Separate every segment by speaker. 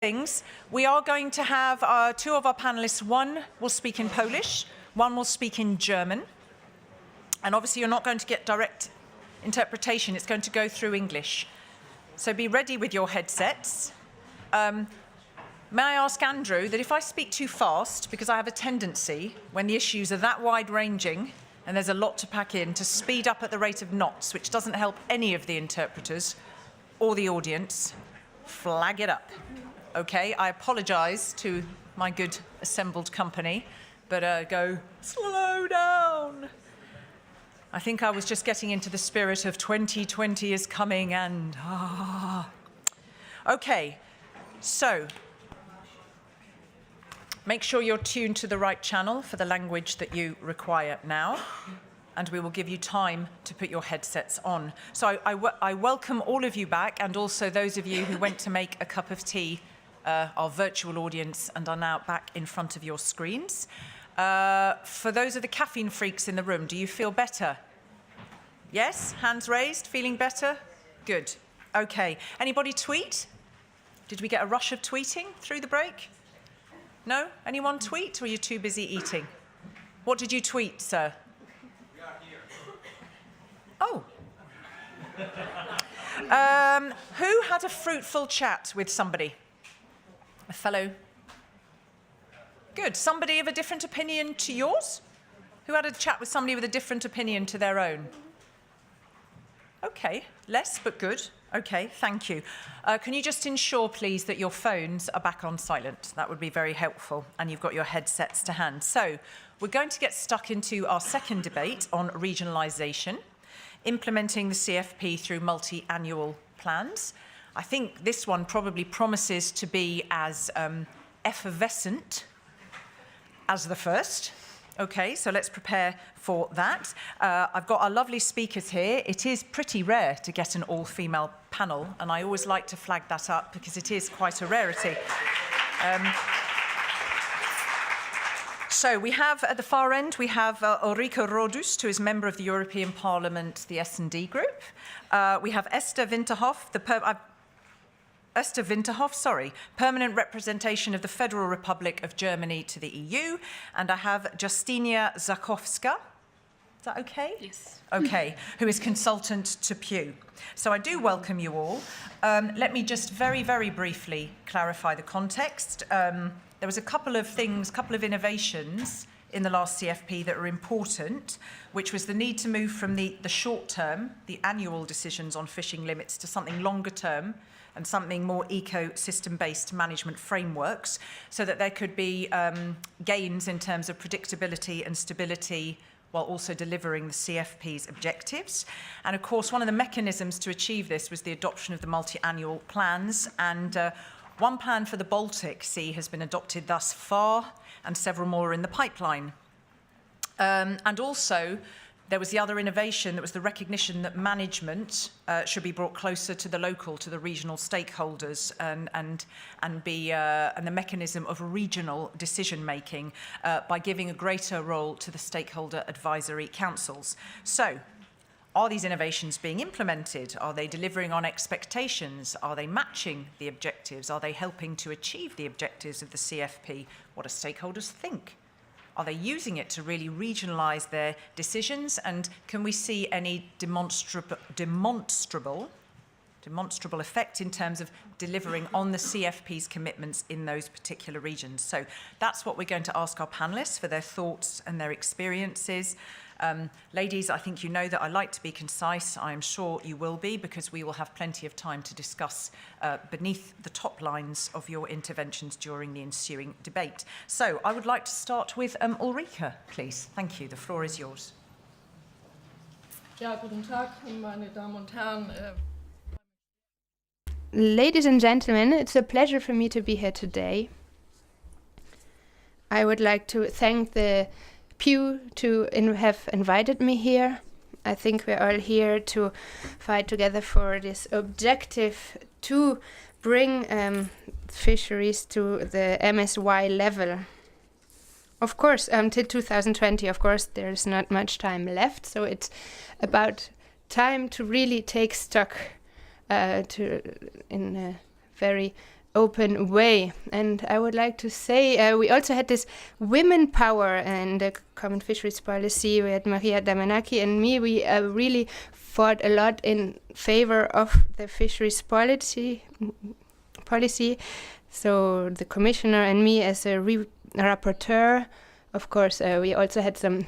Speaker 1: things. We are going to have two of our panelists. One will speak in Polish, one will speak in German. And obviously you're not going to get direct interpretation, it's going to go through English. So be ready with your headsets. May I ask Andrew that if I speak too fast, because I have a tendency, when the issues are that wide-ranging and there's a lot to pack in, to speed up at the rate of knots, which doesn't help any of the interpreters or the audience, flag it up. Okay, I apologise to my good assembled company, but go, slow down. I think I was just getting into the spirit of 2020 is coming and Okay, so make sure you're tuned to the right channel for the language that you require now, and we will give you time to put your headsets on. So I welcome all of you back, and also those of you who went to make a cup of tea, our virtual audience, and are now back in front of your screens. For those of the caffeine freaks in the room, do you feel better? Yes? Hands raised? Feeling better? Good. Okay. Anybody tweet? Did we get a rush of tweeting through the break? No? Anyone tweet, or are you too busy eating? What did you tweet, sir? We are here. Oh. Who had a fruitful chat with somebody? A fellow? Good. Somebody of a different opinion to yours? Who had a chat with somebody with a different opinion to their own? Okay. Less, but good. Okay, thank you. Can you just ensure, please, that your phones are back on silent? That would be very helpful, and you've got your headsets to hand. So we're going to get stuck into our second debate on regionalisation, implementing the CFP through multi-annual plans. I think this one probably promises to be as effervescent as the first. Okay, so let's prepare for that. I've got our lovely speakers here. It is pretty rare to get an all-female panel, and I always like to flag that up because it is quite a rarity. So we have, at the far end, we have Ulrike Rodust, who is member of the European Parliament, the S&D group. We have Esther Winterhoff, permanent representation of the Federal Republic of Germany to the EU. And I have Justyna Zajchowska. Is that okay? Yes. Okay, who is consultant to Pew. So I do welcome you all. Let me just very, very briefly clarify the context. There was a couple of things, couple of innovations in the last CFP that are important, which was the need to move from the short term, the annual decisions on fishing limits, to something longer term, and something more ecosystem-based management frameworks, so that there could be gains in terms of predictability and stability while also delivering the CFP's objectives. And of course, one of the mechanisms to achieve this was the adoption of the multi-annual plans, and one plan for the Baltic Sea has been adopted thus far, and several more are in the pipeline. And also, there was the other innovation that was the recognition that management should be brought closer to the local, to the regional stakeholders, and the mechanism of regional decision-making by giving a greater role to the stakeholder advisory councils. So, are these innovations being implemented? Are they delivering on expectations? Are they matching the objectives? Are they helping to achieve the objectives of the CFP? What do stakeholders think? Are they using it to really regionalise their decisions? And can we see any demonstrable effect in terms of delivering on the CFP's commitments in those particular regions? So that's what we're going to ask our panellists for their thoughts and their experiences. Ladies, I think you know that I like to be concise. I am sure you will be, because we will have plenty of time to discuss beneath the top lines of your interventions during the ensuing debate. So I would like to start with Ulrike, please. Thank you. The floor is yours.
Speaker 2: Ja, guten Tag, meine Damen und Herren.
Speaker 3: Ladies and gentlemen, it's a pleasure for me to be here today. I would like to thank the Pew to have invited me here. I think we're all here to fight together for this objective to bring fisheries to the MSY level. Of course, until 2020, of course, there's not much time left, so it's about time to really take stock in a very open way. And I would like to say we also had this women power in the Common Fisheries Policy. We had Maria Damanaki and me. We really fought a lot in favor of the fisheries policy. So the commissioner and me as a rapporteur. Of course, we also had some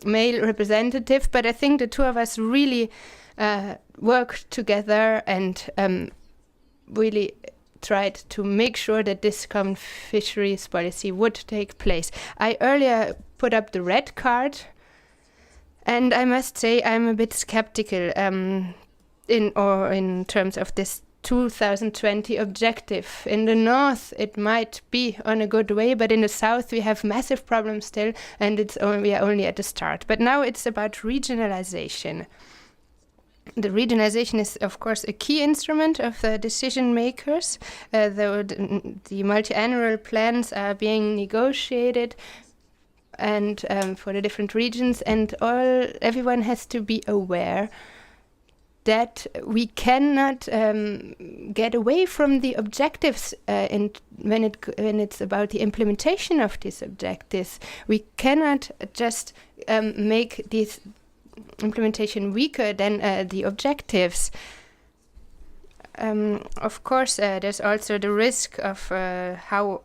Speaker 3: male representative, but I think the two of us really worked together and really tried to make sure that this common fisheries policy would take place. I earlier put up the red card, and I must say I'm a bit skeptical in terms of this 2020 objective. In the north, it might be on a good way, but in the south, we have massive problems still, and we are only at the start. But now it's about regionalisation. The regionalisation is, of course, a key instrument of the decision makers. The multi-annual plans are being negotiated, and for the different regions, and everyone has to be aware that we cannot get away from the objectives when it's about the implementation of these objectives. We cannot just make this implementation weaker than the objectives. Of course, there's also the risk of how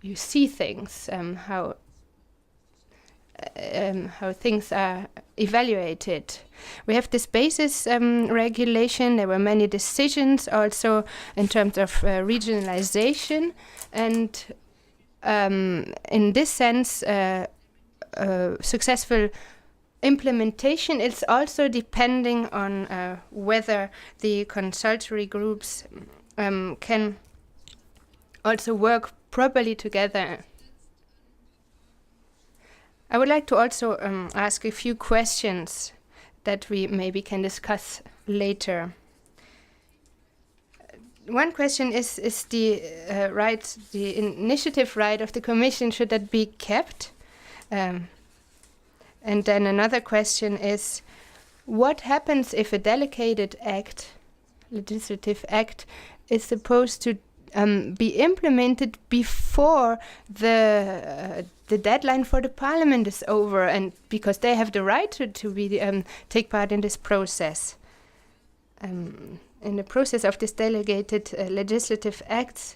Speaker 3: you see things, how things are evaluated. We have this basis regulation. There were many decisions also in terms of regionalisation, and in this sense, successful implementation is also depending on whether the consultative groups can also work properly together. I would like to also ask a few questions that we maybe can discuss later. One question is the the initiative right of the Commission, should that be kept? And then another question is, what happens if a delegated act, legislative act, is supposed to be implemented before the deadline for the parliament is over, and because they have the right to be take part in this process. In the process of this delegated legislative acts,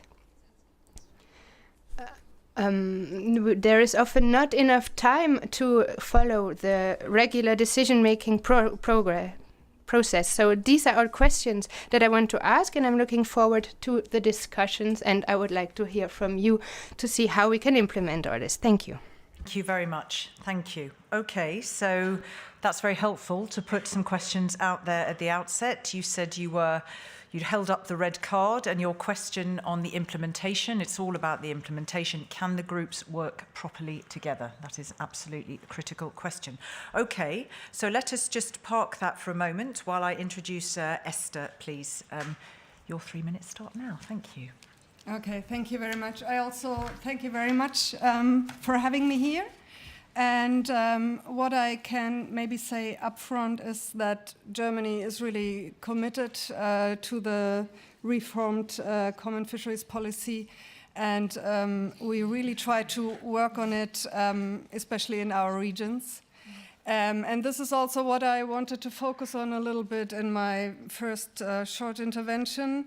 Speaker 3: there is often not enough time to follow the regular decision-making process. So these are all questions that I want to ask, and I'm looking forward to the discussions, and I would like to hear from you to see how we can implement all this. Thank you.
Speaker 1: Thank you very much. Thank you. Okay, so that's very helpful to put some questions out there at the outset. You said you'd held up the red card, and your question on the implementation, it's all about the implementation. Can the groups work properly together? That is absolutely a critical question. Okay, so let us just park that for a moment while I introduce Esther, please. Your 3 minutes start now. Thank you.
Speaker 2: Okay, thank you very much. I also thank you very much for having me here. And what I can maybe say up front is that Germany is really committed to the reformed Common Fisheries Policy, and we really try to work on it, especially in our regions. And this is also what I wanted to focus on a little bit in my first short intervention.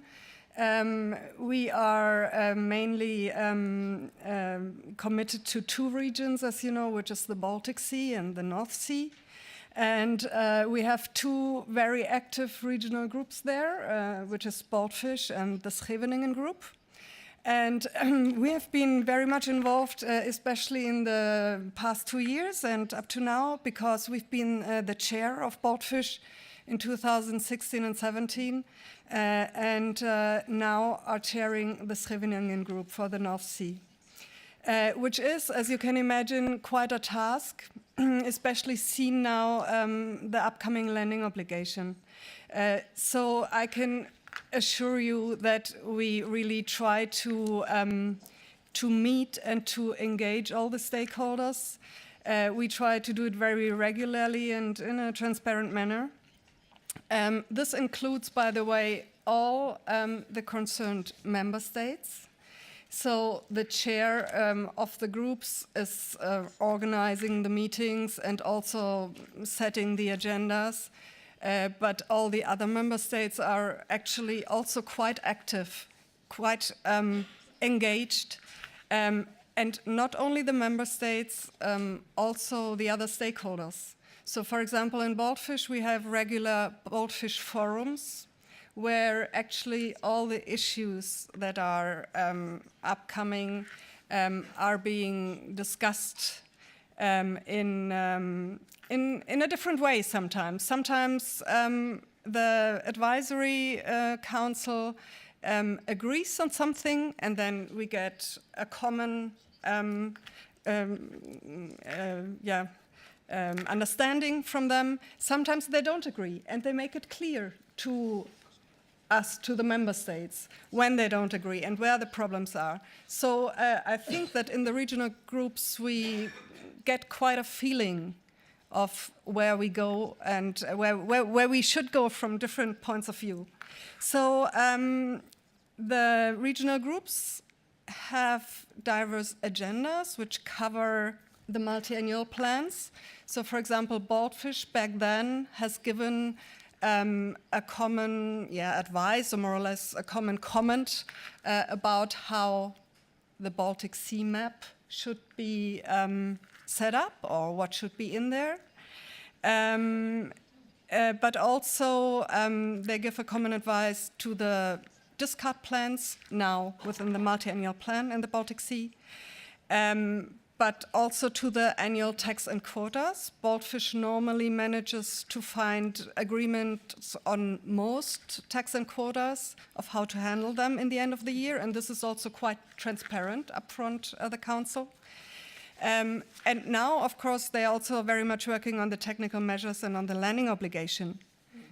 Speaker 2: We are mainly committed to two regions, as you know, which is the Baltic Sea and the North Sea. And we have two very active regional groups there, which is Baltfish and the Scheveningen group. And we have been very much involved, especially in the past 2 years and up to now, because we've been the chair of Baltfish in 2016 and 17. And now are chairing the Scheveningen group for the North Sea, which is, as you can imagine, quite a task, especially seen now the upcoming landing obligation. So I can assure you that we really try to meet and to engage all the stakeholders. We try to do it very regularly and in a transparent manner. This includes, by the way, all the concerned member states. So the chair of the groups is organizing the meetings and also setting the agendas. But all the other member states are actually also quite active, quite engaged. And not only the member states, also the other stakeholders. So for example, in Baltfish, we have regular Baltfish forums where actually all the issues that are upcoming are being discussed in a different way sometimes. Sometimes the advisory council agrees on something, and then we get a common understanding from them. Sometimes they don't agree, and they make it clear to us, to the member states, when they don't agree and where the problems are. So I think that in the regional groups we get quite a feeling of where we go and where we should go from different points of view. So the regional groups have diverse agendas which cover the multi-annual plans. So for example, Baltfish back then has given a common advice, or more or less a common comment about how the Baltic Sea map should be set up or what should be in there. But also they give a common advice to the discard plans now within the multi-annual plan in the Baltic Sea. But also to the annual tax and quotas. Baltfish normally manages to find agreements on most tax and quotas of how to handle them in the end of the year, and this is also quite transparent upfront the council. And now, of course, they're also very much working on the technical measures and on the landing obligation.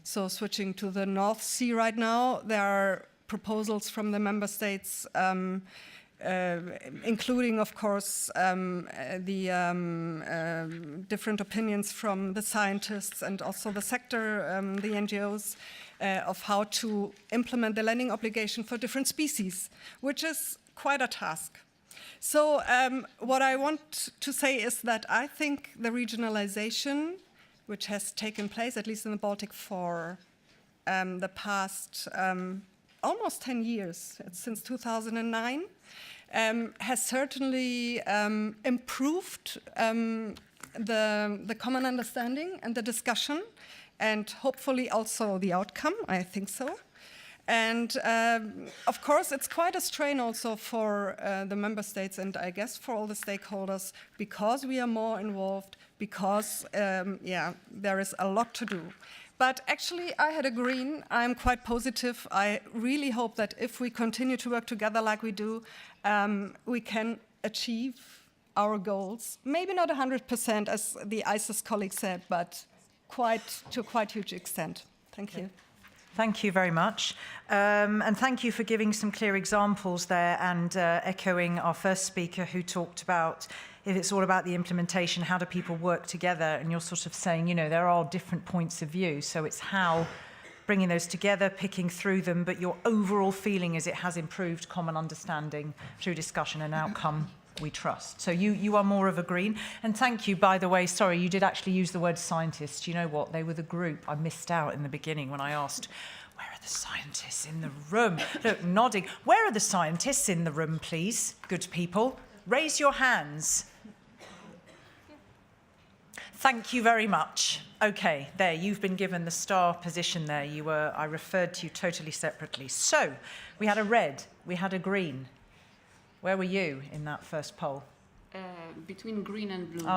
Speaker 2: So switching to the North Sea right now, there are proposals from the member states including, of course, the different opinions from the scientists and also the sector, the NGOs, of how to implement the landing obligation for different species, which is quite a task. So what I want to say is that I think the regionalization, which has taken place, at least in the Baltic, for the past almost 10 years, since 2009, has certainly improved the common understanding and the discussion, and hopefully also the outcome, I think so. And of course, it's quite a strain also for the member states and I guess for all the stakeholders, because we are more involved, because there is a lot to do. But actually, I had a green. I'm quite positive. I really hope that if we continue to work together like we do, we can achieve our goals. Maybe not 100%, as the ISIS colleague said, but to a quite huge extent. Thank you.
Speaker 1: Thank you very much. And thank you for giving some clear examples there and echoing our first speaker who talked about if it's all about the implementation, how do people work together? And you're sort of saying, you know, there are different points of view. So it's how bringing those together, picking through them, but your overall feeling is it has improved common understanding through discussion and outcome we trust. So you are more of a green. And thank you, by the way, sorry, you did actually use the word scientists. You know what? They were the group I missed out in the beginning when I asked, where are the scientists in the room? Look, nodding. Where are the scientists in the room, please? Good people. Raise your hands. Thank you very much. Okay, there, you've been given the star position there. I referred to you totally separately. So, we had a red, we had a green. Where were you in that first poll?
Speaker 4: Between green and blue.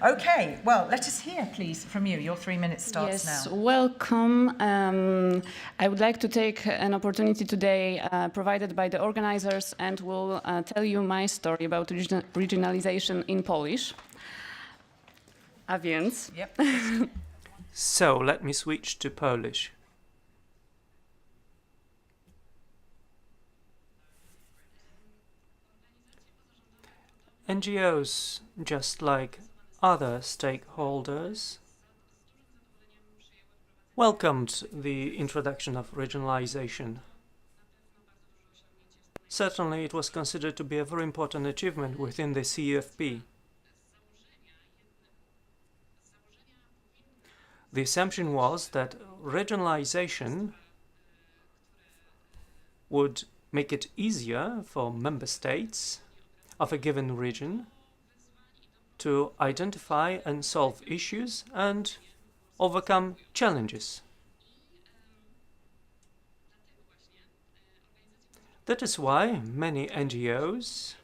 Speaker 1: Okay. Well, let us hear, please, from you. Your 3 minutes starts now.
Speaker 4: Yes, welcome. I would like to take an opportunity today provided by the organizers and will tell you my story about regionalization in Polish. A więc.
Speaker 1: Yep.
Speaker 5: So, let me switch to Polish. NGOs, just like other stakeholders, welcomed the introduction of regionalisation. Certainly, it was considered to be a very important achievement within the CFP. The assumption was that regionalisation would make it easier for member states of a given region to identify and solve issues and overcome challenges. That is why many NGOs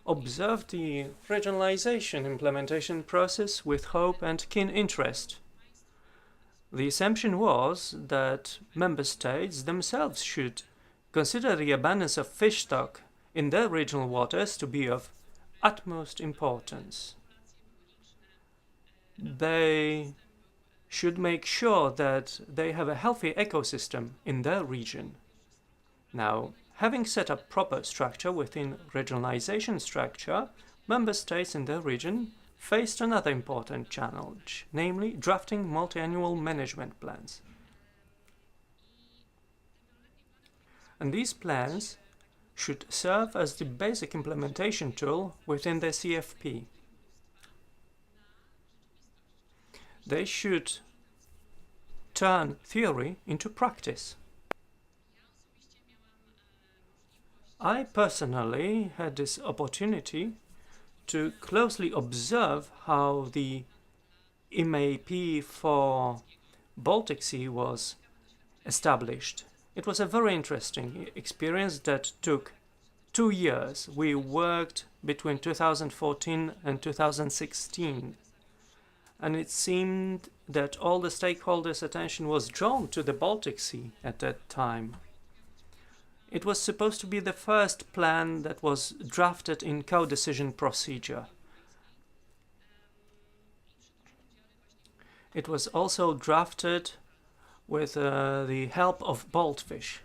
Speaker 5: observed the regionalisation implementation process with hope and keen interest. The assumption was that member states themselves should consider the abundance of fish stock in their regional waters to be of utmost importance. They should make sure that they have a healthy ecosystem in their region. Now, having set up proper structure within regionalisation structure, member states in their region faced another important challenge, namely drafting multi-annual management plans. And these plans should serve as the basic implementation tool within the CFP. They should turn theory into practice. I personally had this opportunity to closely observe how the MAP for Baltic Sea was established. It was a very interesting experience that took 2 years. We worked between 2014 and 2016, and it seemed that all the stakeholders' attention was drawn to the Baltic Sea at that time. It was supposed to be the first plan that was drafted in co-decision procedure. It was also drafted with the help of Baltfish.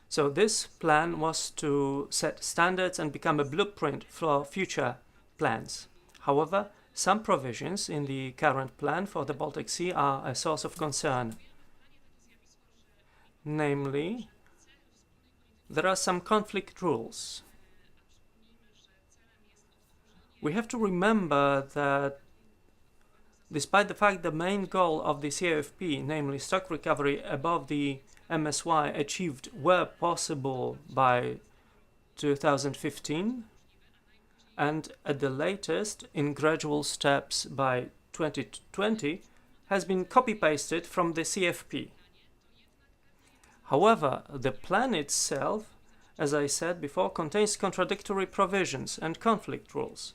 Speaker 5: So this plan was to set standards and become a blueprint for future plans. However, some provisions in the current plan for the Baltic Sea are a source of concern. Namely, there are some conflict rules. We have to remember that despite the fact the main goal of the CFP, namely stock recovery above the MSY, achieved were possible by 2015, and at the latest, in gradual steps by 2020, has been copy-pasted from the CFP. However, the plan itself, as I said before, contains contradictory provisions and conflict rules.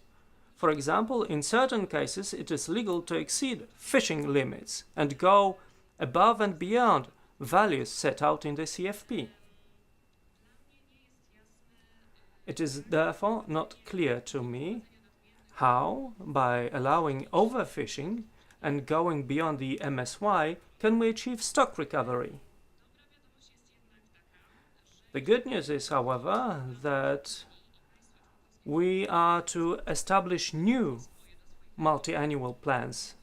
Speaker 5: For example, in certain cases it is legal to exceed fishing limits and go above and beyond values set out in the CFP. It is therefore not clear to me how, by allowing overfishing and going beyond the MSY, can we achieve stock recovery. The good news is, however, that we are to establish new multi-annual plans,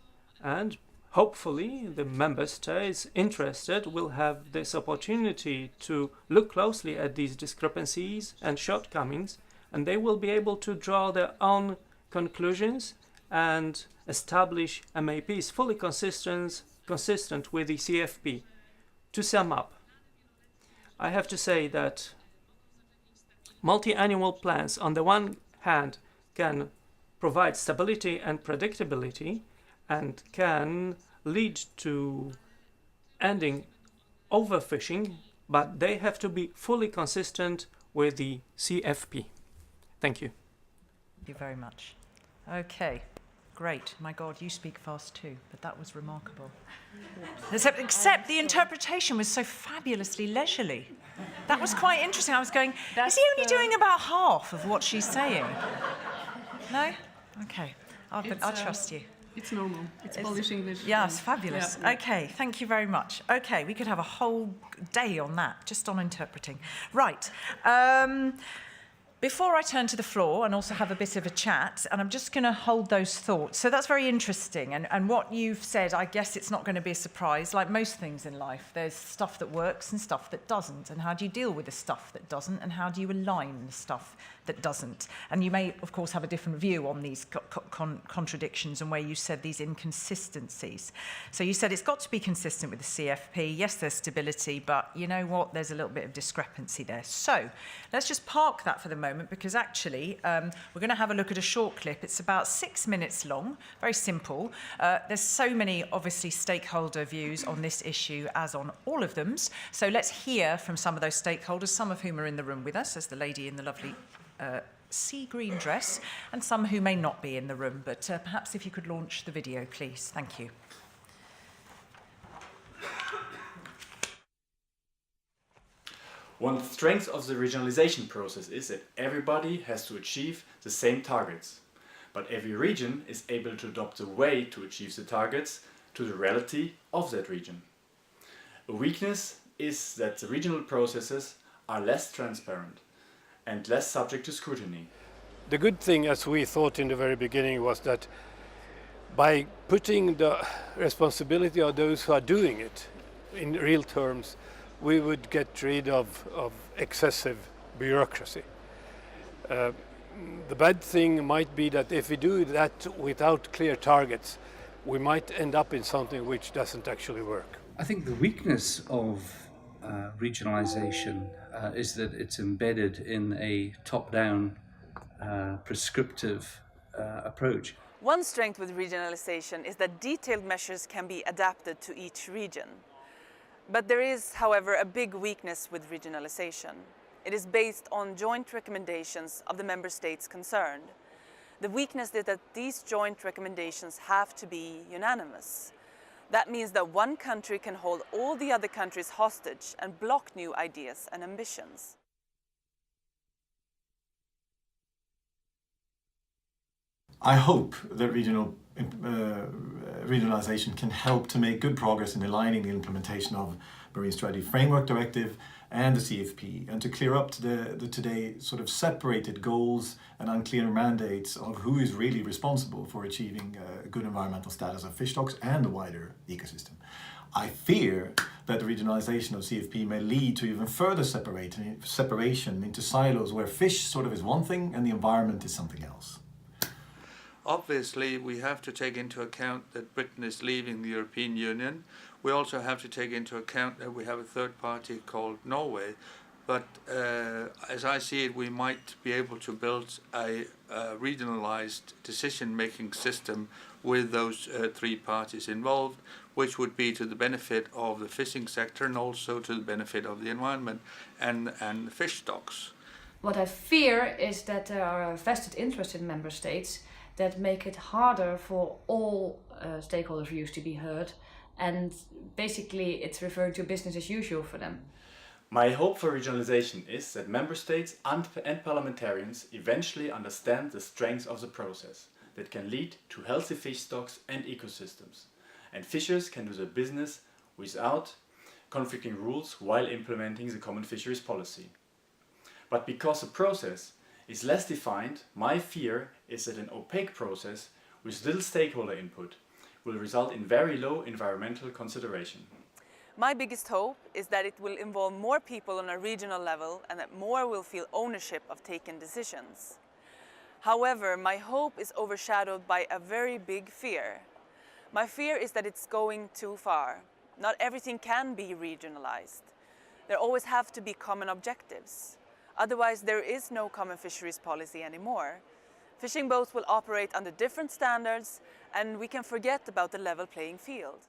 Speaker 5: and hopefully the member states interested will have this opportunity to look closely at these discrepancies and shortcomings, and they will be able to draw their own conclusions and establish MAPs fully consistent with the CFP. To sum up, I have to say that multi-annual plans on the one hand can provide stability and predictability and can lead to ending overfishing, but they have to be fully consistent with the CFP. Thank you.
Speaker 1: Thank you very much. Okay, great. My God, you speak fast too, but that was remarkable. Except the interpretation was so fabulously leisurely. That was quite interesting. I was going, is he only doing about half of what she's saying? No? Okay, I'll trust you.
Speaker 6: It's normal. It's Polish English.
Speaker 1: Yes, fabulous.
Speaker 6: Yeah.
Speaker 1: Okay, thank you very much. Okay, we could have a whole day on that, just on interpreting. Right. Before I turn to the floor and also have a bit of a chat, and I'm just going to hold those thoughts. So that's very interesting. And what you've said, I guess it's not going to be a surprise. Like most things in life, there's stuff that works and stuff that doesn't. And how do you deal with the stuff that doesn't? And how do you align the stuff that doesn't? And you may, of course, have a different view on these contradictions and where you said these inconsistencies. So you said it's got to be consistent with the CFP. Yes, there's stability, but you know what? There's a little bit of discrepancy there. So let's just park that for the moment, because actually we're going to have a look at a short clip. It's about 6 minutes long, very simple. There's so many, obviously, stakeholder views on this issue as on all of them. So let's hear from some of those stakeholders, some of whom are in the room with us, as the lady in the lovely sea green dress, and some who may not be in the room. But perhaps if you could launch the video, please. Thank you.
Speaker 7: One strength of the regionalization process is that everybody has to achieve the same targets, but every region is able to adopt a way to achieve the targets to the reality of that region. A weakness is that the regional processes are less transparent and less subject to scrutiny.
Speaker 8: The good thing, as we thought in the very beginning, was that by putting the responsibility of those who are doing it in real terms, we would get rid of excessive bureaucracy. The bad thing might be that if we do that without clear targets, we might end up in something which doesn't actually work.
Speaker 9: I think the weakness of regionalisation is that it's embedded in a top-down, prescriptive approach.
Speaker 10: One strength with regionalisation is that detailed measures can be adapted to each region. But there is, however, a big weakness with regionalisation. It is based on joint recommendations of the member states concerned. The weakness is that these joint recommendations have to be unanimous. That means that one country can hold all the other countries hostage and block new ideas and ambitions.
Speaker 11: I hope that regionalisation can help to make good progress in aligning the implementation of Marine Strategy Framework Directive and the CFP, and to clear up the today sort of separated goals and unclear mandates of who is really responsible for achieving good environmental status of fish stocks and the wider ecosystem. I fear that the regionalisation of CFP may lead to even further separation into silos where fish sort of is one thing and the environment is something else.
Speaker 12: Obviously, we have to take into account that Britain is leaving the European Union. We also have to take into account that we have a third party called Norway. But as I see it, we might be able to build a regionalised decision-making system with those three parties involved, which would be to the benefit of the fishing sector and also to the benefit of the environment and fish stocks.
Speaker 13: What I fear is that there are vested interests in member states that make it harder for all stakeholder views to be heard, and basically it's referring to business as usual for them.
Speaker 7: My hope for regionalisation is that member states and parliamentarians eventually understand the strengths of the process that can lead to healthy fish stocks and ecosystems, and fishers can do their business without conflicting rules while implementing the Common Fisheries Policy. But because the process is less defined, my fear is that an opaque process with little stakeholder input will result in very low environmental consideration.
Speaker 10: My biggest hope is that it will involve more people on a regional level and that more will feel ownership of taken decisions. However, my hope is overshadowed by a very big fear. My fear is that it's going too far. Not everything can be regionalized. There always have to be common objectives. Otherwise, there is no common fisheries policy anymore. Fishing boats will operate under different standards, and we can forget about the level playing field.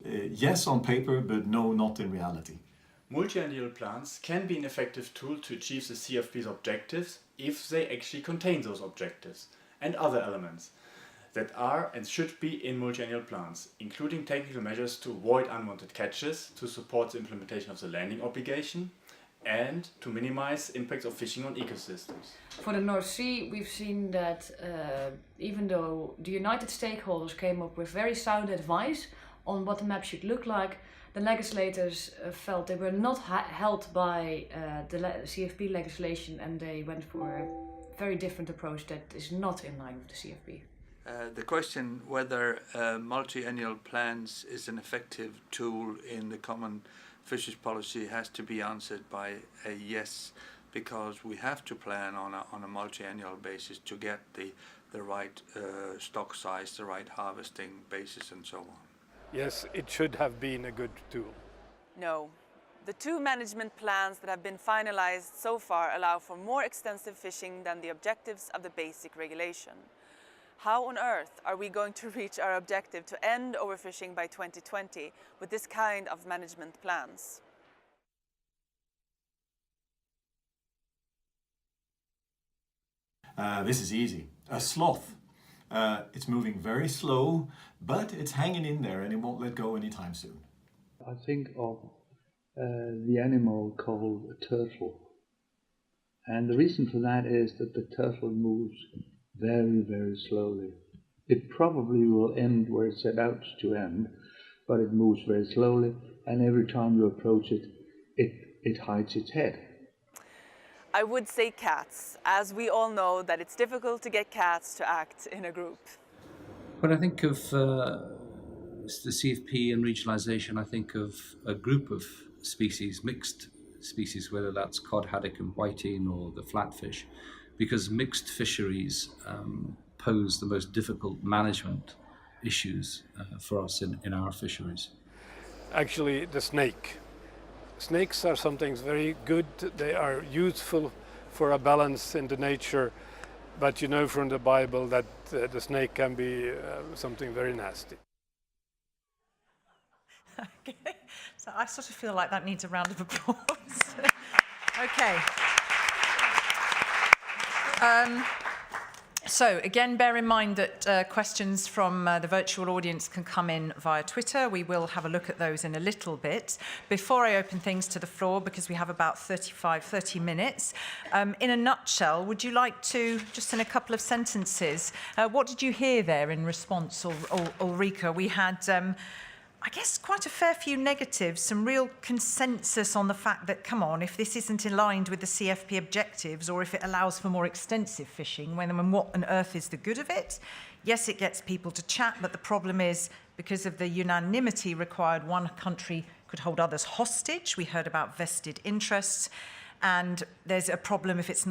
Speaker 11: Yes, on paper, but no, not in reality.
Speaker 7: Multi-annual plans can be an effective tool to achieve the CFP's objectives if they actually contain those objectives and other elements that are and should be in multi-annual plans, including technical measures to avoid unwanted catches, to support the implementation of the landing obligation, and to minimize impacts of fishing on ecosystems.
Speaker 13: For the North Sea, we've seen that even though the United Stakeholders came up with very sound advice on what the map should look like, the legislators felt they were not held by the CFP legislation, and they went for a very different approach that is not in line with the CFP.
Speaker 12: The question whether multi-annual plans is an effective tool in the Common Fisheries Policy has to be answered by a yes, because we have to plan on a multi-annual basis to get the right stock size, the right harvesting basis and so on.
Speaker 8: Yes, it should have been a good tool.
Speaker 10: No. The two management plans that have been finalized so far allow for more extensive fishing than the objectives of the basic regulation. How on earth are we going to reach our objective to end overfishing by 2020 with this kind of management plans?
Speaker 11: This is easy. A sloth. It's moving very slow, but it's hanging in there and it won't let go anytime soon.
Speaker 14: I think of the animal called a turtle. And the reason for that is that the turtle moves very, very slowly. It probably will end where it's set out to end, but it moves very slowly, and every time you approach it, it hides its head.
Speaker 10: I would say cats, as we all know that it's difficult to get cats to act in a group.
Speaker 9: When I think of the CFP and regionalisation, I think of a group of species, mixed species, whether that's cod, haddock and whiting or the flatfish, because mixed fisheries pose the most difficult management issues for us in our fisheries.
Speaker 8: Actually, the snake. Snakes are something very good. They are useful for a balance in the nature, but you know from the Bible that the snake can be something very nasty.
Speaker 1: Okay, so I sort of feel like that needs a round of applause. Okay. So again, bear in mind that questions from the virtual audience can come in via Twitter. We will have a look at those in a little bit. Before I open things to the floor, because we have about 30 minutes, in a nutshell, would you like to, just in a couple of sentences, what did you hear there in response, Ulrike? We had I guess quite a fair few negatives, some real consensus on the fact that, come on, if this isn't aligned with the CFP objectives or if it allows for more extensive fishing, when what on earth is the good of it? Yes, it gets people to chat, but the problem is because of the unanimity required, one country could hold others hostage. We heard about vested interests. And there's a problem if it's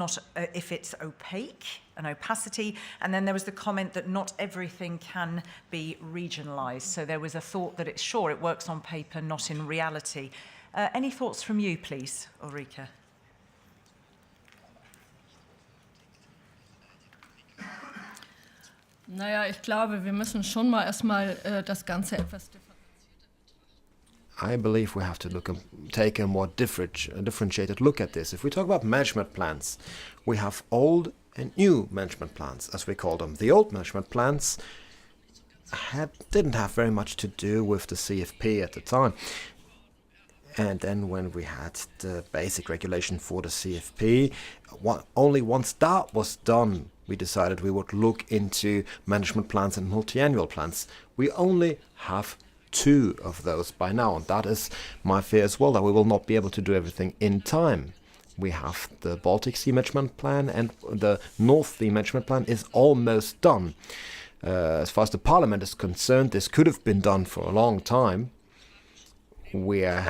Speaker 1: opaque, an opacity. And then there was the comment that not everything can be regionalised. So there was a thought that it works on paper, not in reality. Any thoughts from you, please, Ulrike?
Speaker 6: Naja, ich glaube, wir müssen schon mal erstmal das Ganze etwas
Speaker 15: I believe we have to take a more differentiated look at this. If we talk about management plans, we have old and new management plans, as we call them. The old management plans didn't have very much to do with the CFP at the time. And then when we had the basic regulation for the CFP, only once that was done, we decided we would look into management plans and multi-annual plans. We only have 2 of those by now, and that is my fear as well, that we will not be able to do everything in time. We have the Baltic Sea Management Plan, and the North Sea Management Plan is almost done. As far as the Parliament is concerned, this could have been done for a long time. We are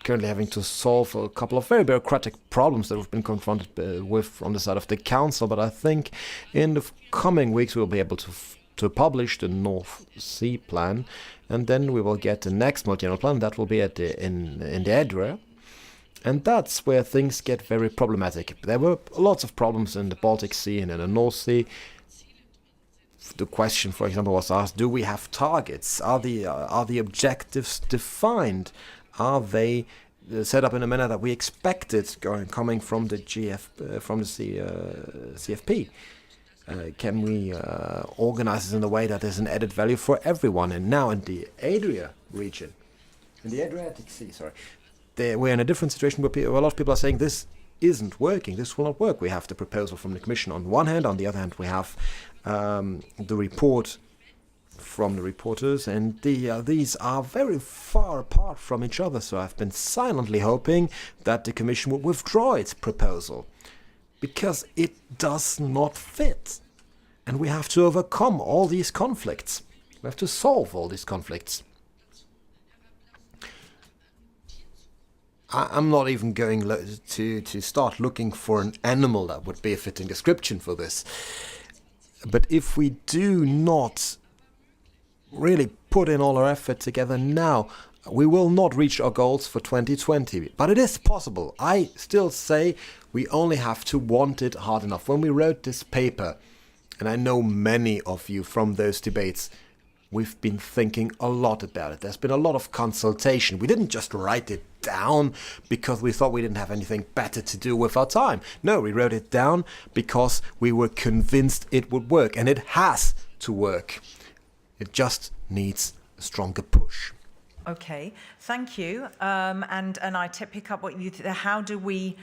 Speaker 15: currently having to solve a couple of very bureaucratic problems that we've been confronted with from the side of the Council, but I think in the coming weeks we'll be able to publish the North Sea Plan, and then we will get the next multi-annual plan that will be in the Edinburgh, and that's where things get very problematic. There were lots of problems in the Baltic Sea and in the North Sea. The question, for example, was asked: do we have targets? Are the objectives defined? Are they set up in a manner that we expected coming from the CFP? Can we organize this in a way that is an added value for everyone? And now in the Adria region, in the Adriatic Sea, we're in a different situation where a lot of people are saying this isn't working, this will not work. We have the proposal from the Commission on one hand, on the other hand we have the report from the reporters, and these are very far apart from each other, so I've been silently hoping that the Commission would withdraw its proposal, because it does not fit. And we have to overcome all these conflicts. We have to solve all these conflicts. I'm not even going to start looking for an animal that would be a fitting description for this. But if we do not really put in all our effort together now, we will not reach our goals for 2020. But it is possible. I still say we only have to want it hard enough. When we wrote this paper, and I know many of you from those debates, we've been thinking a lot about it. There's been a lot of consultation. We didn't just write it down because we thought we didn't have anything better to do with our time. No, we wrote it down because we were convinced it would work, and it has to work. It just needs a stronger push.
Speaker 1: Okay, thank you. And I pick up what you. How do we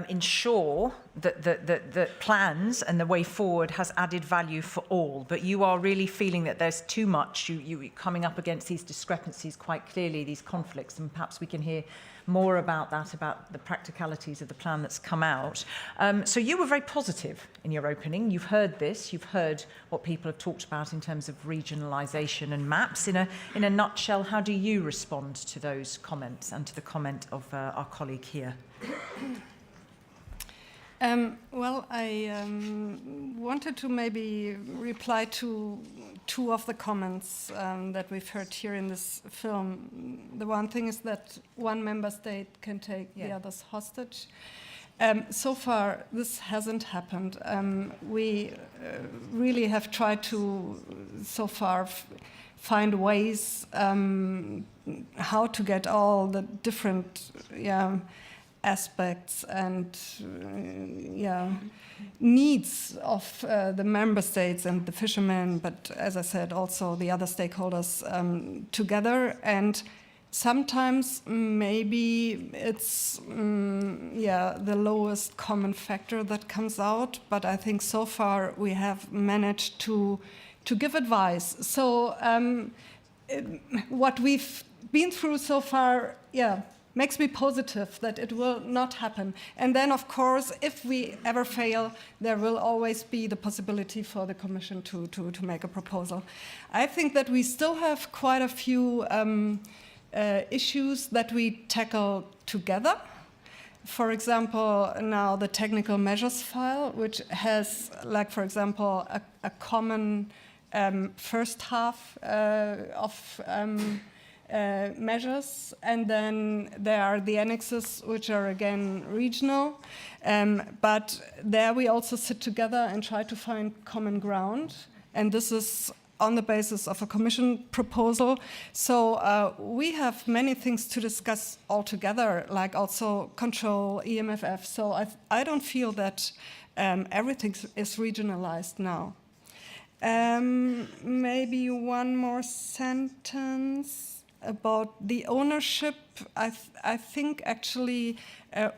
Speaker 1: ensure that the plans and the way forward has added value for all? But you are really feeling that there's too much. You're coming up against these discrepancies quite clearly, these conflicts, and perhaps we can hear more about that, about the practicalities of the plan that's come out. So you were very positive in your opening. You've heard this. You've heard what people have talked about in terms of regionalisation and maps. In a nutshell, how do you respond to those comments and to the comment of our colleague here?
Speaker 2: Well, I wanted to maybe reply to two of the comments that we've heard here in this film. The one thing is that one member state can take the others hostage. So far, this hasn't happened. We really have tried to, so far, find ways how to get all the different aspects and needs of the member states and the fishermen, but as I said, also the other stakeholders together. And sometimes maybe it's the lowest common factor that comes out, but I think so far we have managed to give advice. So what we've been through so far, makes me positive that it will not happen. And then, of course, if we ever fail, there will always be the possibility for the Commission to make a proposal. I think that we still have quite a few issues that we tackle together. For example, now the technical measures file, which has, like, for example, a common first half of measures, and then there are the annexes, which are again regional, but there we also sit together and try to find common ground, and this is on the basis of a Commission proposal. So we have many things to discuss all together, like also control, EMFF, so I don't feel that everything is regionalized now. Maybe one more sentence about the ownership. I think actually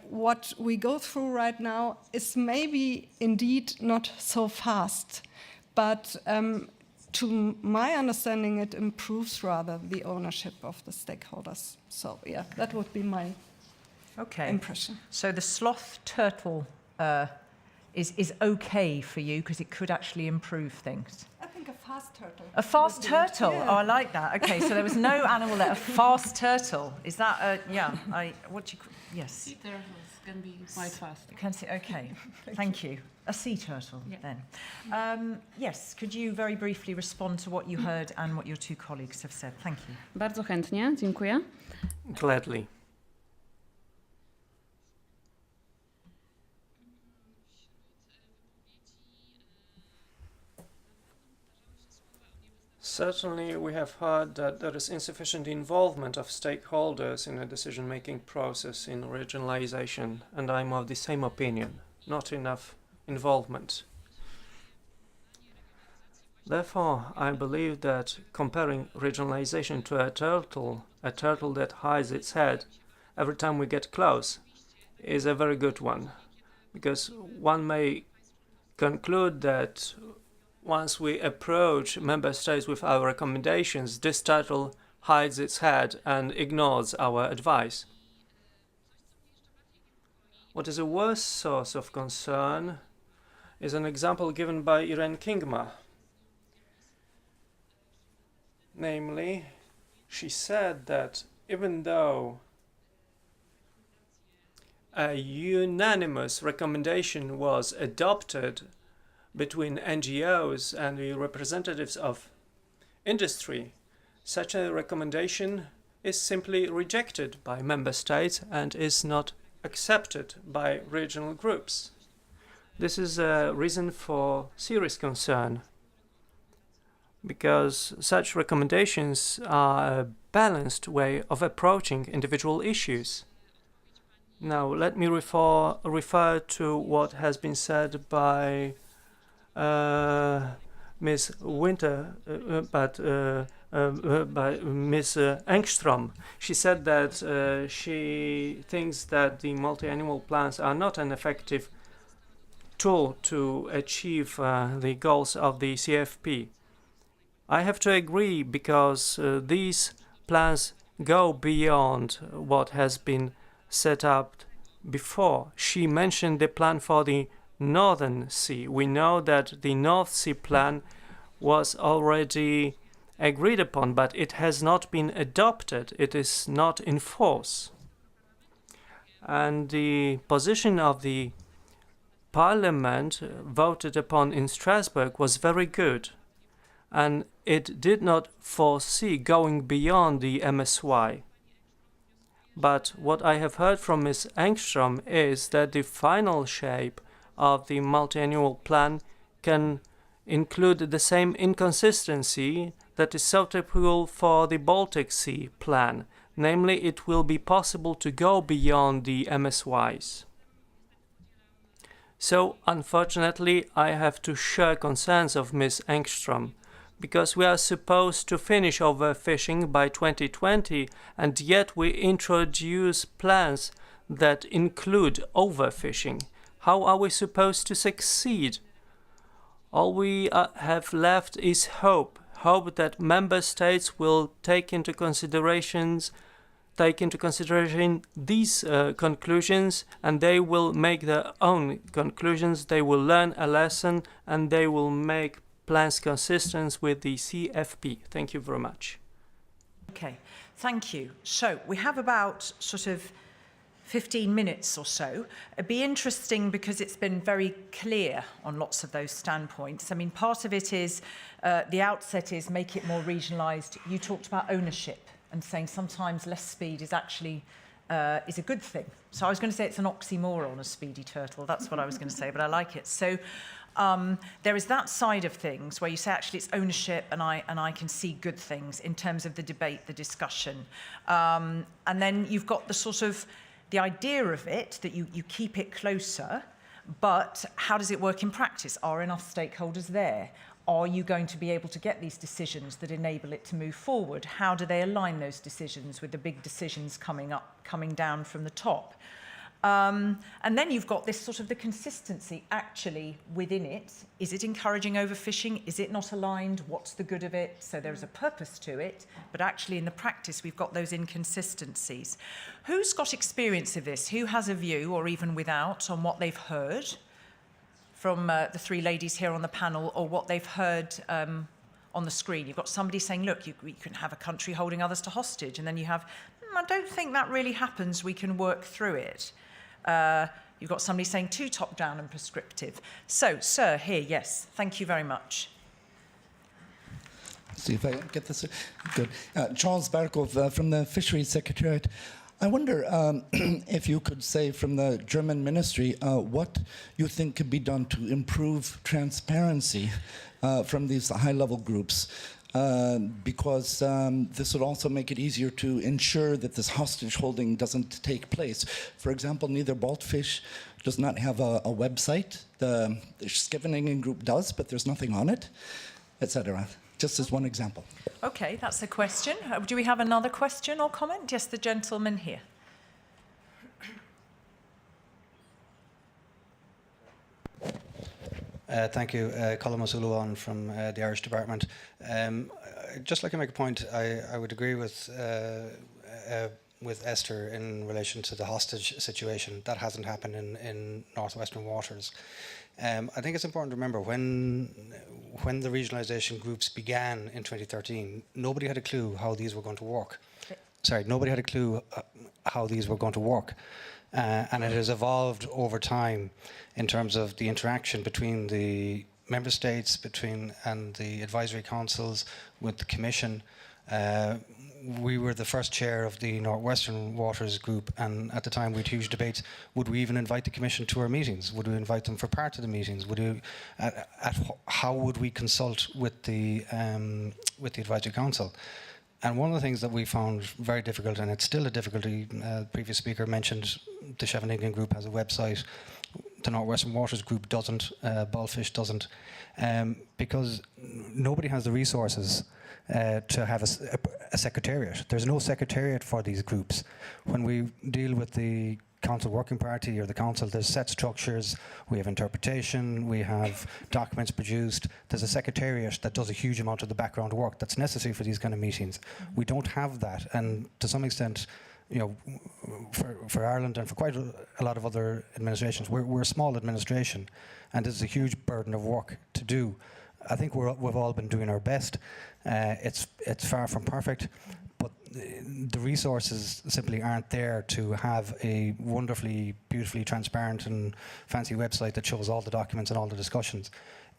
Speaker 2: what we go through right now is maybe indeed not so fast, but to my understanding it improves rather the ownership of the stakeholders. So yeah, that would be my impression.
Speaker 1: So the sloth turtle is okay for you because it could actually improve things?
Speaker 2: I think a fast turtle.
Speaker 1: A fast turtle? Yeah. Oh, I like that. Okay, so there was no animal there. A fast turtle. Is that a, yes.
Speaker 4: Sea turtles can be quite fast.
Speaker 1: Can see, okay, thank you. A sea turtle, then. Yes, could you very briefly respond to what you heard and what your two colleagues have said? Thank you.
Speaker 4: Bardzo chętnie, dziękuję.
Speaker 5: Gladly. Certainly, we have heard that there is insufficient involvement of stakeholders in the decision-making process in regionalisation, and I'm of the same opinion. Not enough involvement. Therefore, I believe that comparing regionalisation to a turtle that hides its head every time we get close, is a very good one, because one may conclude that once we approach member states with our recommendations, this turtle hides its head and ignores our advice. What is a worse source of concern is an example given by Irene Kingma. Namely, she said that even though a unanimous recommendation was adopted between NGOs and the representatives of industry, such a recommendation is simply rejected by member states and is not accepted by regional groups. This is a reason for serious concern, because such recommendations are a balanced way of approaching individual issues. Now, let me refer to what has been said by Ms. by Ms. Engström. She said that she thinks that the multi-annual plans are not an effective tool to achieve the goals of the CFP. I have to agree, because these plans go beyond what has been set up before. She mentioned the plan for the Northern Sea. We know that the North Sea plan was already agreed upon, but it has not been adopted. It is not in force. And the position of the Parliament voted upon in Strasbourg was very good, and it did not foresee going beyond the MSY. But what I have heard from Ms. Engström is that the final shape of the multi-annual plan can include the same inconsistency that is so typical for the Baltic Sea plan. Namely, it will be possible to go beyond the MSYs. So, unfortunately, I have to share concerns of Ms. Engström, because we are supposed to finish overfishing by 2020, and yet we introduce plans that include overfishing. How are we supposed to succeed? All we have left is hope that member states will take into consideration these conclusions, and they will make their own conclusions. They will learn a lesson, and they will make plans consistent with the CFP. Thank you very much.
Speaker 1: Okay, thank you. So we have about sort of 15 minutes or so. It'd be interesting because it's been very clear on lots of those standpoints. I mean, part of it is, the outset is make it more regionalised. You talked about ownership and saying sometimes less speed is actually is a good thing. So I was going to say it's an oxymoron, a speedy turtle. That's what I was going to say, but I like it. So there is that side of things where you say actually it's ownership, and I can see good things in terms of the debate, the discussion. And then you've got the sort of the idea of it, that you keep it closer, but how does it work in practice? Are enough stakeholders there? Are you going to be able to get these decisions that enable it to move forward? How do they align those decisions with the big decisions coming down from the top? And then you've got this sort of the consistency actually within it. Is it encouraging overfishing? Is it not aligned? What's the good of it? So there's a purpose to it, but actually in the practice we've got those inconsistencies. Who's got experience of this? Who has a view, or even without, on what they've heard from the three ladies here on the panel, or what they've heard on the screen? You've got somebody saying, look, you can have a country holding others to hostage, and then you have, I don't think that really happens, we can work through it. You've got somebody saying too top-down and prescriptive. So, sir, here, yes, thank you very much.
Speaker 16: See if I get this good. Charles Barkov from the Fisheries Secretariat. I wonder if you could say from the German ministry what you think could be done to improve transparency from these high-level groups. Because this would also make it easier to ensure that this hostage holding doesn't take place. For example, neither Baltfish does not have a website. The Scheveningen group does, but there's nothing on it, etc. Just as one example.
Speaker 1: Okay, that's a question. Do we have another question or comment? Yes, the gentleman here.
Speaker 17: Thank you. Colin Masuluan from the Irish Department. Just like to make a point, I would agree with Esther in relation to the hostage situation. That hasn't happened in northwestern waters. I think it's important to remember when the regionalisation groups began in 2013, nobody had a clue how these were going to work. Sorry, nobody had a clue how these were going to work. And it has evolved over time in terms of the interaction between the member states, and the advisory councils with the Commission. We were the first chair of the Northwestern Waters Group, and at the time we had huge debates. Would we even invite the Commission to our meetings? Would we invite them for part of the meetings? How would we consult with the Advisory Council? And one of the things that we found very difficult, and it's still a difficulty, the previous speaker mentioned the Scheveningen Group has a website, the Northwestern Waters Group doesn't, Baltfish doesn't, because nobody has the resources to have a secretariat. There's no secretariat for these groups. When we deal with the Council Working Party or the Council, there's set structures, we have interpretation, we have documents produced. There's a secretariat that does a huge amount of the background work that's necessary for these kind of meetings. We don't have that, and to some extent, you know, for Ireland and for quite a lot of other administrations, we're a small administration, and this is a huge burden of work to do. I think we've all been doing our best. It's far from perfect, but the resources simply aren't there to have a wonderfully, beautifully transparent and fancy website that shows all the documents and all the discussions.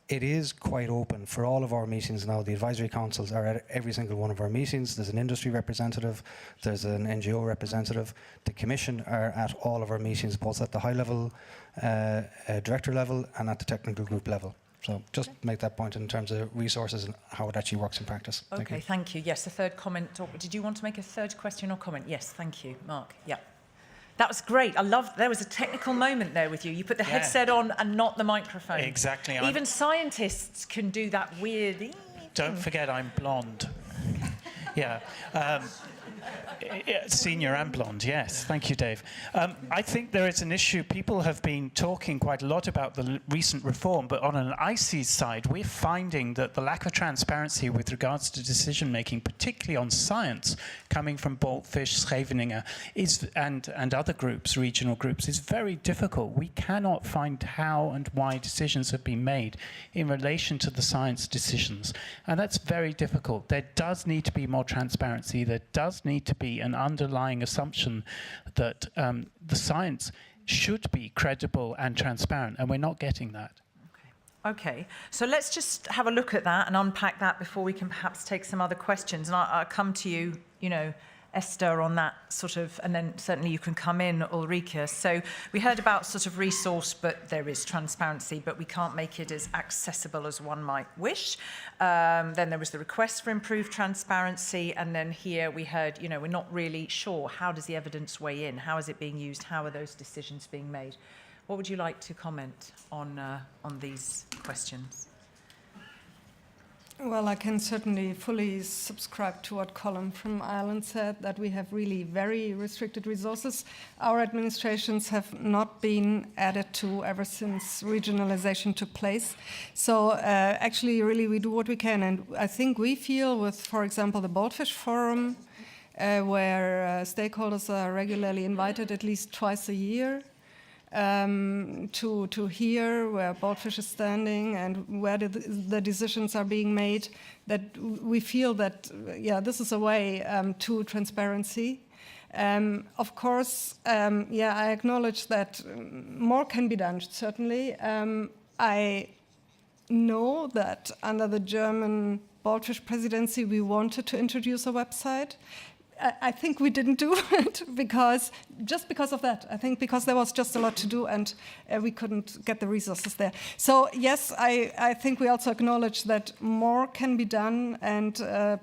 Speaker 17: It is quite open for all of our meetings now. The advisory councils are at every single one of our meetings. There's an industry representative, there's an NGO representative. The Commission are at all of our meetings, both at the high level, director level, and at the technical group level. So just make that point in terms of resources and how it actually works in practice.
Speaker 1: Okay, thank you. Yes, a third comment. Did you want to make a third question or comment? Yes, thank you, Mark. Yeah. That was great. I loved, there was a technical moment there with you. You put the headset on and not the microphone.
Speaker 18: Exactly.
Speaker 1: Even scientists can do that weird...
Speaker 18: Don't forget I'm blonde. Yeah. Senior and blonde, yes. Thank you, Dave. I think there is an issue. People have been talking quite a lot about the recent reform, but on an ICES side, we're finding that the lack of transparency with regards to decision-making, particularly on science, coming from Baltfish, Scheveningen, and other groups, regional groups, is very difficult. We cannot find how and why decisions have been made in relation to the science decisions, and that's very difficult. There does need to be more transparency. There does need to be an underlying assumption that the science should be credible and transparent, and we're not getting that.
Speaker 1: Okay, so let's just have a look at that and unpack that before we can perhaps take some other questions. And I'll come to you, you know, Esther, on that sort of, and then certainly you can come in, Ulrike. So we heard about sort of resource, but there is transparency, but we can't make it as accessible as one might wish. Then there was the request for improved transparency, and then here we heard, you know, we're not really sure, how does the evidence weigh in? How is it being used? How are those decisions being made? What would you like to comment on these questions?
Speaker 2: Well, I can certainly fully subscribe to what Colin from Ireland said, that we have really very restricted resources. Our administrations have not been added to ever since regionalisation took place. So actually, really, we do what we can. And I think we feel with, for example, the Baltfish Forum, where stakeholders are regularly invited at least twice a year, to hear where Baltfish is standing and where the decisions are being made, that we feel that, yeah, this is a way to transparency. Of course, yeah, I acknowledge that more can be done, certainly. I know that under the German Baltfish presidency, we wanted to introduce a website. I think we didn't do it just because of that. I think because there was just a lot to do and we couldn't get the resources there. So yes, I think we also acknowledge that more can be done, and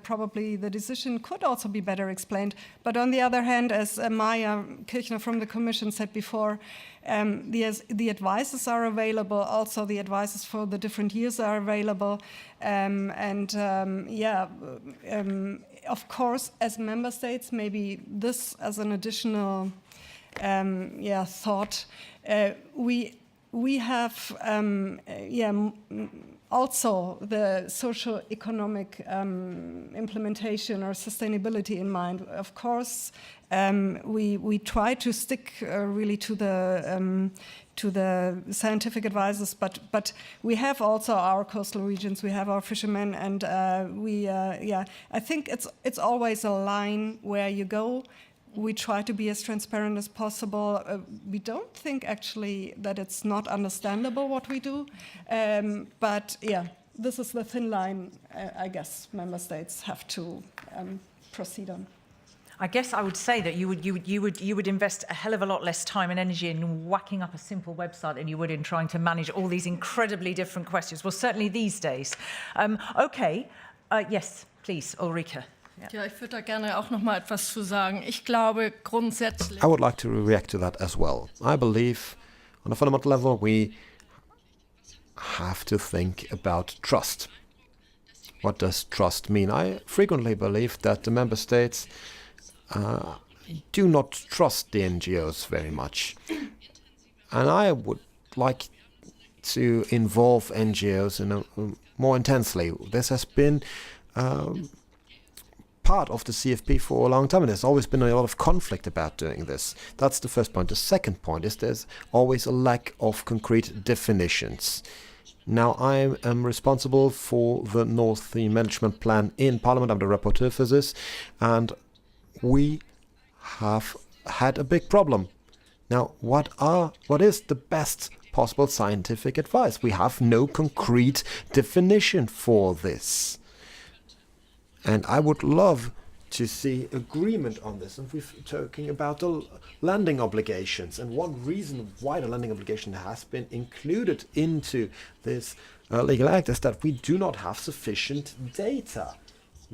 Speaker 2: probably the decision could also be better explained. But on the other hand, as Maya Kirchner from the Commission said before, the advices are available. Also, the advices for the different years are available. Of course, as member states, maybe this as an additional thought, we we have also the socio-economic implementation or sustainability in mind. Of course, we try to stick really to the scientific advices, but we have also our coastal regions, we have our fishermen, and I think it's always a line where you go. We try to be as transparent as possible. We don't think actually that it's not understandable what we do, but yeah, this is the thin line I guess member states have to proceed on.
Speaker 1: I guess I would say that you would invest a hell of a lot less time and energy in whacking up a simple website than you would in trying to manage all these incredibly different questions. Well, certainly these days. Okay, yes, please, Ulrike.
Speaker 6: Ja, ich würde da gerne auch noch mal etwas zu sagen. Ich glaube grundsätzlich.
Speaker 15: I would like to react to that as well. I believe, on a fundamental level, we have to think about trust. What does trust mean? I frequently believe that the member states do not trust the NGOs very much. And I would like to involve NGOs more intensely. This has been part of the CFP for a long time, and there's always been a lot of conflict about doing this. That's the first point. The second point is there's always a lack of concrete definitions. Now, I am responsible for the North Sea Management Plan in Parliament. I'm the rapporteur for this, and we have had a big problem. Now, what is the best possible scientific advice? We have no concrete definition for this. And I would love to see agreement on this. And we're talking about the landing obligations. And one reason why the landing obligation has been included into this legal act is that we do not have sufficient data.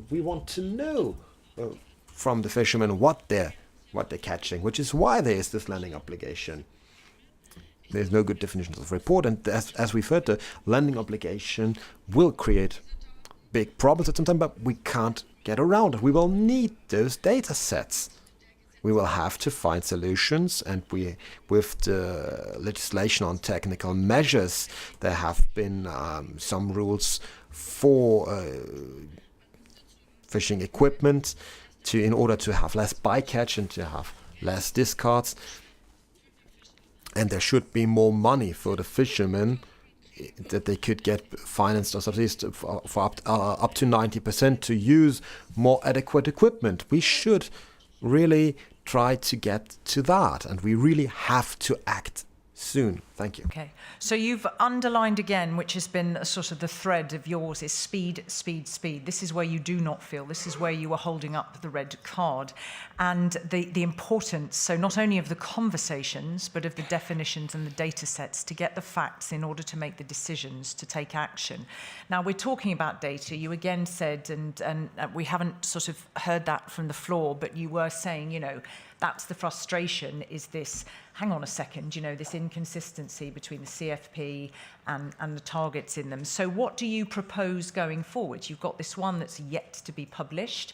Speaker 15: We want to know from the fishermen what they're catching, which is why there is this landing obligation. There's no good definitions of report, and as we've heard, the landing obligation will create big problems at some time, but we can't get around it. We will need those data sets. We will have to find solutions, and with the legislation on technical measures, there have been some rules for fishing equipment in order to have less bycatch and to have less discards. And there should be more money for the fishermen, that they could get financed or subsidies for up to 90% to use more adequate equipment. We should really try to get to that, and we really have to act soon. Thank you.
Speaker 1: Okay, so you've underlined again, which has been a sort of the thread of yours, is speed, speed, speed. This is where you do not feel. This is where you are holding up the red card. And the importance, so not only of the conversations, but of the definitions and the data sets to get the facts in order to make the decisions to take action. Now, we're talking about data. You again said, and we haven't sort of heard that from the floor, but you were saying, you know, that's the frustration, is this, hang on a second, you know, this inconsistency between the CFP and the targets in them. So what do you propose going forward? You've got this one that's yet to be published.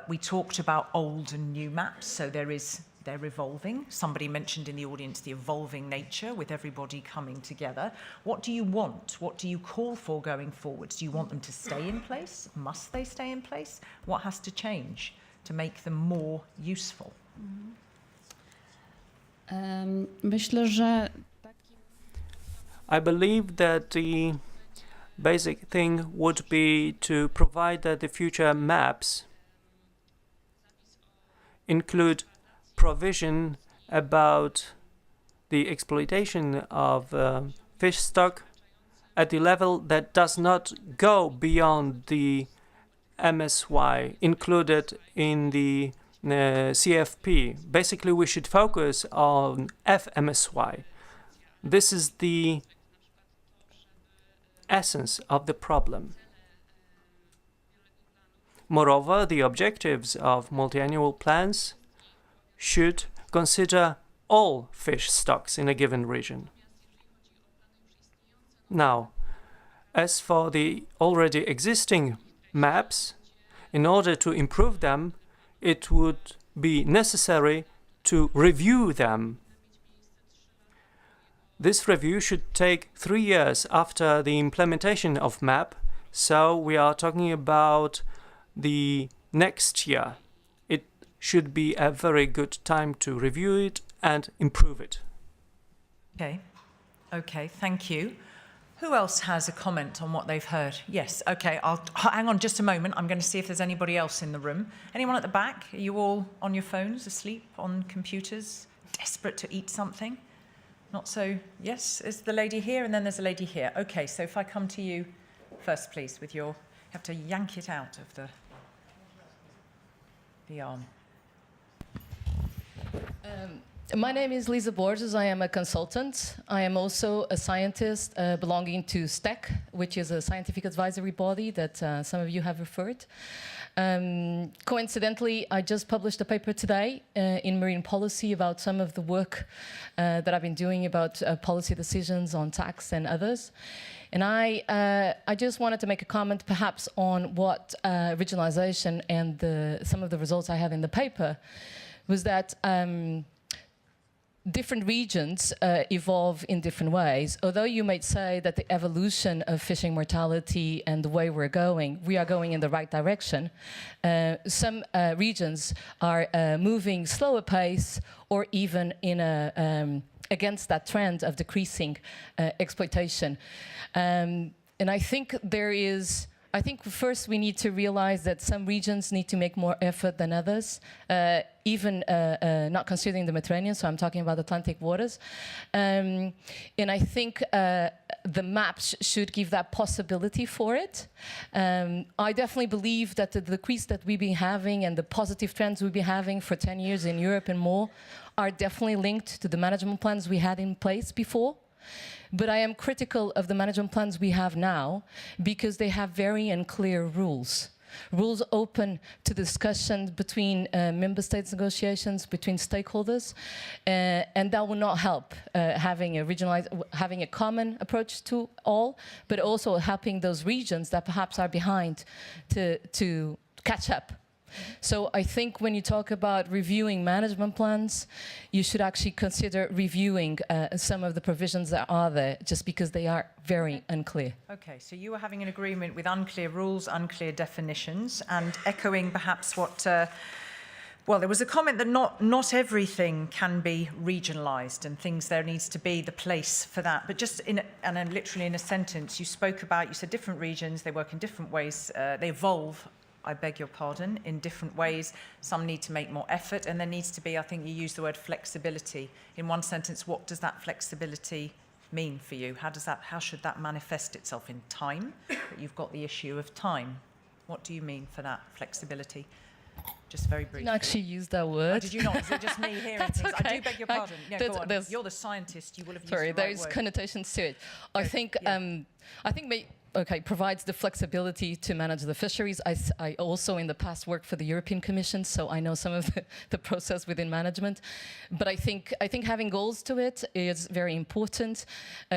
Speaker 1: We talked about old and new maps, so they're evolving. Somebody mentioned in the audience the evolving nature with everybody coming together. What do you want? What do you call for going forward? Do you want them to stay in place? Must they stay in place? What has to change to make them more useful?
Speaker 5: I believe that the basic thing would be to provide that the future maps include provision about the exploitation of fish stock at the level that does not go beyond the MSY included in the CFP. Basically, we should focus on FMSY. This is the essence of the problem. Moreover, the objectives of multi-annual plans should consider all fish stocks in a given region. Now, as for the already existing maps, in order to improve them, it would be necessary to review them. this review should take 3 years after the implementation of MAP, so we are talking about the next year. It should be a very good time to review it and improve it.
Speaker 1: Okay, thank you. Who else has a comment on what they've heard? Yes, okay, I'll hang on just a moment. I'm going to see if there's anybody else in the room. Anyone at the back? Are you all on your phones, asleep, on computers, desperate to eat something? Not so, yes, is the lady here, and then there's a lady here. Okay, so if I come to you first, please, with your, you have to yank it out of the arm.
Speaker 19: My name is Lisa Borges. I am a consultant. I am also a scientist belonging to STEC, which is a scientific advisory body that some of you have referred. Coincidentally, I just published a paper today in Marine Policy about some of the work that I've been doing about policy decisions on tax and others. And I just wanted to make a comment perhaps on what regionalisation and some of the results I have in the paper was that different regions evolve in different ways. Although you might say that the evolution of fishing mortality and the way we are going in the right direction, some regions are moving slower pace or even in against that trend of decreasing exploitation. And I think first we need to realize that some regions need to make more effort than others, even not considering the Mediterranean, so I'm talking about Atlantic waters. And I think the maps should give that possibility for it. I definitely believe that the decrease that we've been having and the positive trends we've been having for 10 years in Europe and more are definitely linked to the management plans we had in place before. But I am critical of the management plans we have now because they have very unclear rules. Rules open to discussion between member states negotiations, between stakeholders, and that will not help having a common approach to all, but also helping those regions that perhaps are behind to catch up. So I think when you talk about reviewing management plans, you should actually consider reviewing some of the provisions that are there, just because they are very unclear.
Speaker 1: Okay, so you are having an agreement with unclear rules, unclear definitions, and echoing perhaps what... well, there was a comment that not everything can be regionalised, and there needs to be the place for that. But just literally in a sentence, you said different regions, they work in different ways, they evolve, I beg your pardon, in different ways. Some need to make more effort, and there needs to be, I think you used the word flexibility. In one sentence, what does that flexibility mean for you? How should that manifest itself in time? But you've got the issue of time. What do you mean for that flexibility? Just very briefly.
Speaker 19: I didn't actually use that word.
Speaker 1: Oh, did you not? Is it just me hearing
Speaker 19: That's
Speaker 1: things?
Speaker 19: okay.
Speaker 1: I do beg your pardon. Yeah, go on. You're the scientist. You will have used the right word.
Speaker 19: There's connotations to it. I think provides the flexibility to manage the fisheries. I also in the past worked for the European Commission, so I know some of the process within management. But I think having goals to it is very important.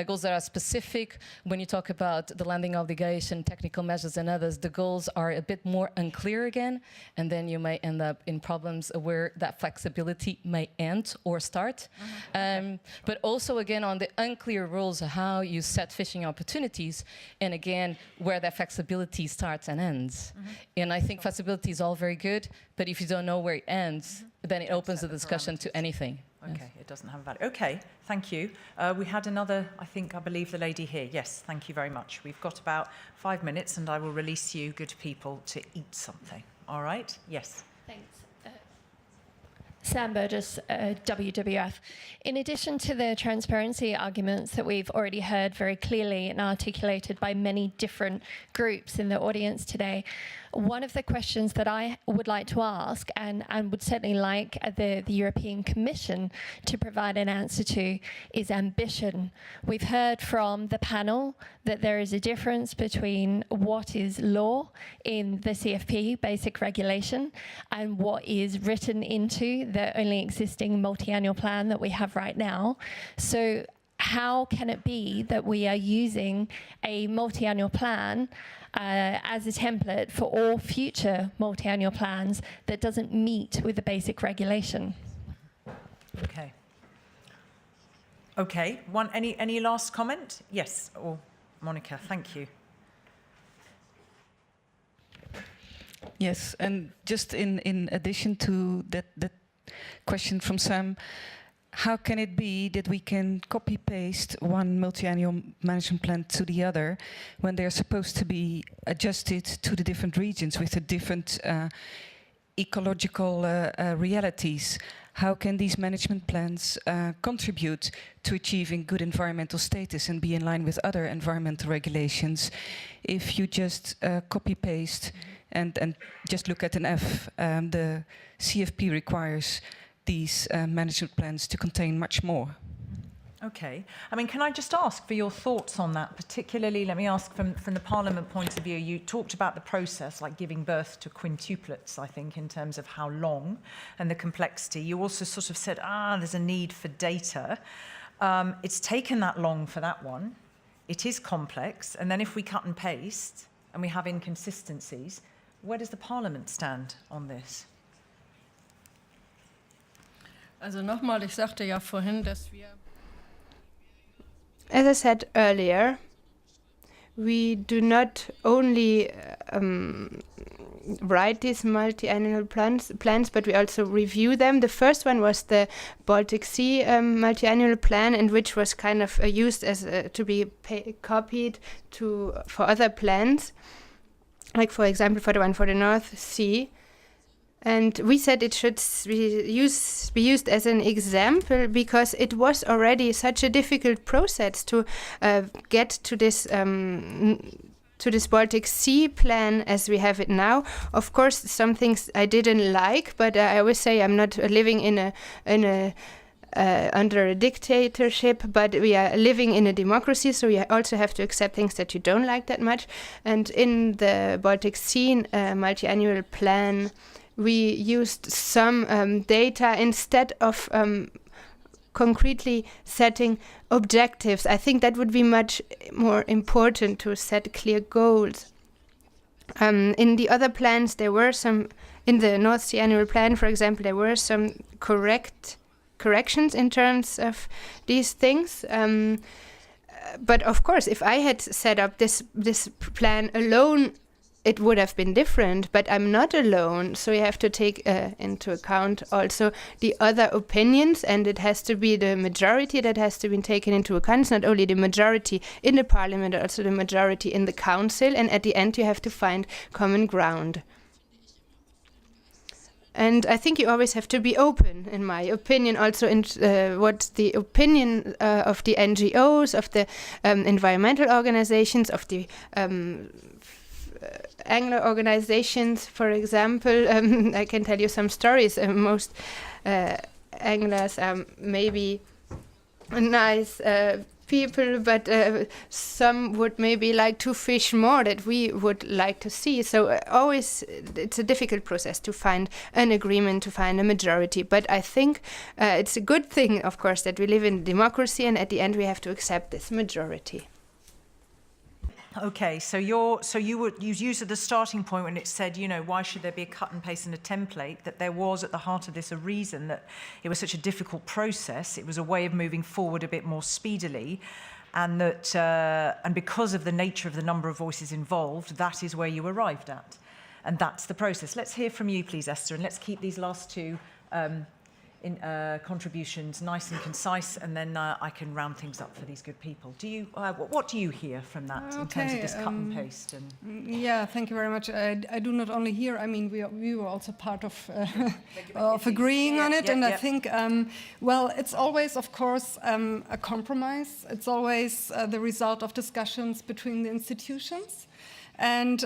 Speaker 19: Goals that are specific. When you talk about the landing obligation, technical measures and others, the goals are a bit more unclear again, and then you may end up in problems where that flexibility may end or start. But also again on the unclear rules of how you set fishing opportunities, and again, where that flexibility starts and ends. And I think flexibility is all very good, but if you don't know where it ends, then it opens the discussion to anything.
Speaker 1: Okay, it doesn't have a value. Okay, thank you. We had another, I believe the lady here. Yes, thank you very much. We've got about 5 minutes and I will release you, good people, to eat something. All right? Yes.
Speaker 20: Thanks. Sam Burgess, WWF. In addition to the transparency arguments that we've already heard very clearly and articulated by many different groups in the audience today, one of the questions that I would like to ask and would certainly like the European Commission to provide an answer to is ambition. We've heard from the panel that there is a difference between what is law in the CFP, basic regulation, and what is written into the only existing multi-annual plan that we have right now. So how can it be that we are using a multi-annual plan as a template for all future multi-annual plans that doesn't meet with the basic regulation?
Speaker 1: Okay. Okay, any last comment? Yes, or Monica, thank you.
Speaker 21: Yes, and just in addition to that question from Sam, how can it be that we can copy-paste one multi-annual management plan to the other when they're supposed to be adjusted to the different regions with the different ecological realities? How can these management plans contribute to achieving good environmental status and be in line with other environmental regulations if you just copy-paste and just look at an F? The CFP requires these management plans to contain much more.
Speaker 1: Okay. I mean, can I just ask for your thoughts on that? Particularly, let me ask from the Parliament point of view, you talked about the process, like giving birth to quintuplets, I think, in terms of how long and the complexity. You also sort of said, there's a need for data. It's taken that long for that one. It is complex. And then if we cut and paste and we have inconsistencies, where does the Parliament stand on this?
Speaker 6: Also nochmal, ich sagte ja vorhin, dass wir...
Speaker 3: As I said earlier, we do not only write these multi-annual plans, but we also review them. The first one was the Baltic Sea multi-annual plan, and which was kind of used as to be copied for other plans, like for example for the one for the North Sea. And we said it should be used as an example because it was already such a difficult process to get to this Baltic Sea plan as we have it now. Of course, some things I didn't like, but I always say I'm not living under a dictatorship, but we are living in a democracy, so you also have to accept things that you don't like that much. And in the Baltic Sea multi-annual plan, we used some data instead of concretely setting objectives. I think that would be much more important to set clear goals. In the other plans, there were some, in the North Sea annual plan, for example, there were some corrections in terms of these things. But of course, if I had set up this plan alone, it would have been different, but I'm not alone, so you have to take into account also the other opinions, and it has to be the majority that has to be taken into account. It's not only the majority in the Parliament, but also the majority in the Council, and at the end you have to find common ground. And I think you always have to be open, in my opinion, also in what the opinion of the NGOs, of the environmental organizations, of the angler organizations, for example. I can tell you some stories. Most anglers are maybe nice people, but some would maybe like to fish more that we would like to see. So always it's a difficult process to find an agreement, to find a majority. But I think it's a good thing, of course, that we live in democracy, and at the end we have to accept this majority.
Speaker 1: Okay, so you used at the starting point when it said, why should there be a cut and paste and a template, that there was at the heart of this a reason that it was such a difficult process. It was a way of moving forward a bit more speedily, and that and because of the nature of the number of voices involved, that is where you arrived at, and that's the process. Let's hear from you, please, Esther, and let's keep these last two contributions nice and concise, and then I can round things up for these good people. Do you? What do you hear from that in terms of this cut and paste?
Speaker 2: Yeah, thank you very much. I do not only hear. I mean, we were also part of agreeing on it, and I think well, it's always, of course, a compromise. It's always the result of discussions between the institutions. And